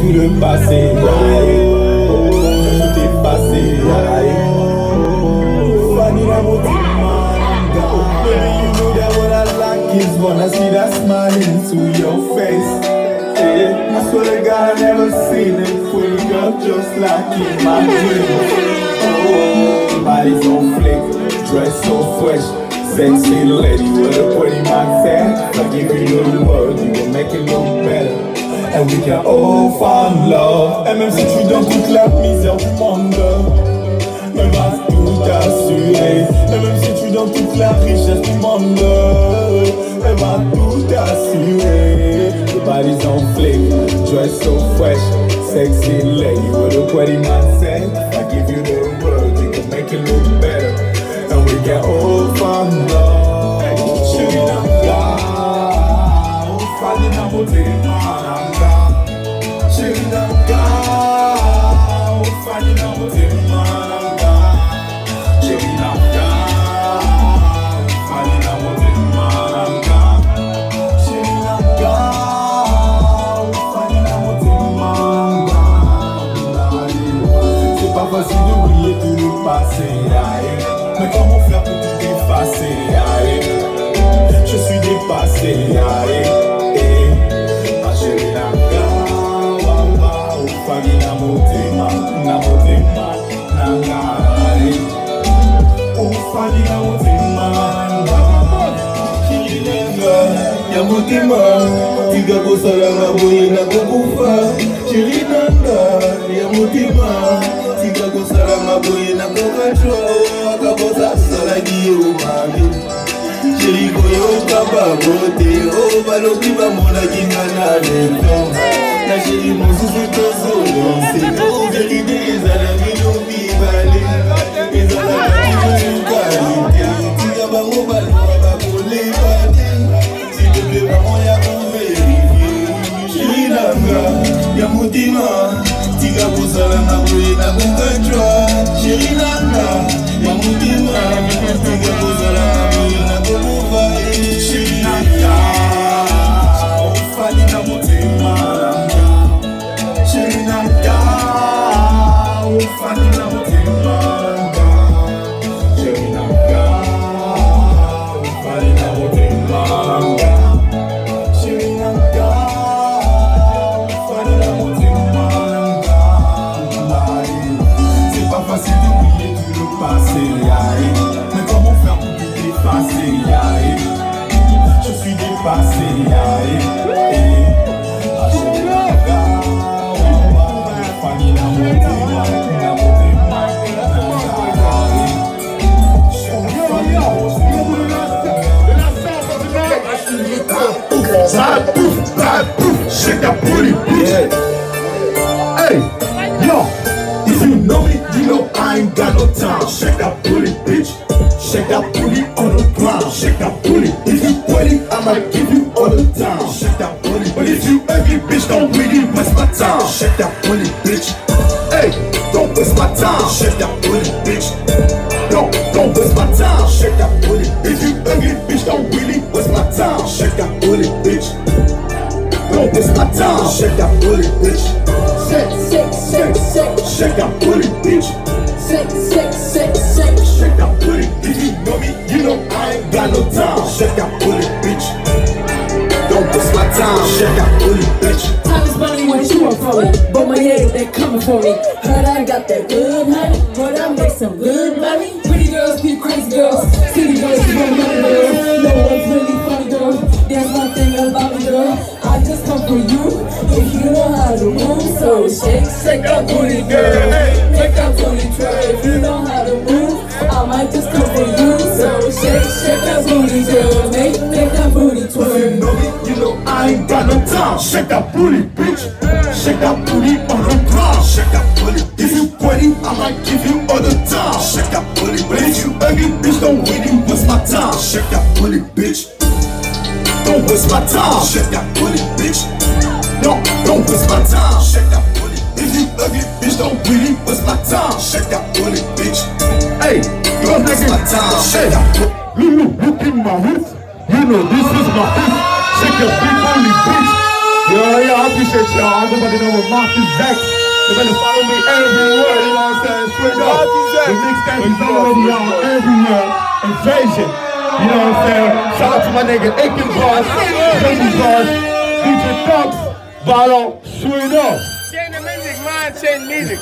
tout le passé, tout effacé, Fanny la baby, you know that what I like is when I see that smile into your face. Yeah, I swear to God I never seen it fully up just like in my dreams. Oh, body's on flick, dress so fresh, sexy lady with a pretty mindset. Like if you know the world, you can make it look better. And we can all find love. Et même si tu donnes toute la misère du monde, elle va tout assurer. Et même si tu donnes toute la richesse du monde, elle va tout assurer. The body's on flick, dress so fresh, sexy lady with a pretty mindset. I give you the world, you can make it look better. And we can all find love. Chérie Nanga, Fanny na beauté Nanga. Chérie Nanga, Fanny na beauté Nanga. Chérie Nanga, Fanny na beauté Nanga. Chérie Nanga, Fanny na beauté Nanga. C'est pas facile d'oublier tout le passé, mais comment faire pour tout effacer? Je suis dépassé, ma chérie Nanga, Fanny na beauté Nanga. Oh Fanny na beauté Nanga. Ya motema, tika kosala na boye na kokufa. Chérie Nanga, ya motema, tika kosala na boye na kokachwa. Akabosa salagi o mami. Chérie koyo kaba bote, oh balobi ba mona kinga na leto. Na chérie mosusu tozolo, c'est oh vérité ezala bino mibale. Ezala bino qualité, tika bango baloba bakole bate. S'il te plaît maman ya ko vérifier. Chérie Nanga, ya motima, tika kosala na boye na kokachwa. Chérie Nanga, ya motima, tika kosala na boye na kokufa. Chérie Nanga, Fanny na motema Nanga. Chérie Nanga, Fanny na motema Nanga. Chérie Nanga, Fanny na motema Nanga. Chérie Nanga, Fanny na motema Nanga. C'est pas facile d'oublier tout le passé, mais comment faire pour tout effacer? Je suis dépassé, ma chérie Nanga, Fanny na motema shake that booty, bitch. Hey, yo, if you know me, you know I ain't got no time. Shake that booty, bitch. Shake that booty on the ground. Shake that booty. If you waiting, I might give you all the time. Shake that booty. But if you ugly, bitch, don't really waste my time. Shake that booty, bitch. Hey, don't waste my time. Shake that booty, bitch. Don't waste my time. Shake that booty. If you ugly, bitch, don't really waste my time. Shake that booty, bitch. Don't waste my time. Shake that booty, bitch. Shake that booty, bitch. Shake that booty. If you know me, you know I ain't got no time. Shake that booty, bitch. Don't waste my time. Shake that booty, bitch. Time is money when you want from me, but my head they coming for me. Heard I got that good honey, but I make some good money. Pretty girls be crazy girls, city girls be money girls. No one's really funny girl. There's one thing about me girl, I just come for you. If you know how to move, so shake that booty girl. Make that booty twerk. If you know how to move, I might just come for you. So shake that booty girl. Make that booty twerk. You know me, you know I ain't got no time. Shake that booty, bitch. Shake that booty on the ground. Shake that booty. If you waiting, I might give you all the time. Shake that booty. But if you ugly, bitch, don't really waste my time. Shake that booty, bitch. Don't waste my time. Shake that booty, bitch. Don't waste my time. Shake that booty. If you ugly, bitch, don't really waste my time. Shake that booty, bitch. Hey, don't waste my time. Shake that booty. Lulu, look in my roof. You know this is my roof. Shake your big booty, bitch. Yeah, I appreciate y'all. Everybody know what Marcus Vex. They're gonna follow me everywhere, you know what I'm saying? Straight up. The mixtape is already out everywhere. Invasion. You know what I'm saying? Shout out to my nigga Aiken Boss, Jungle Boss, DJ Thugs, Bottle, straight up. Chain the music, man, chain music.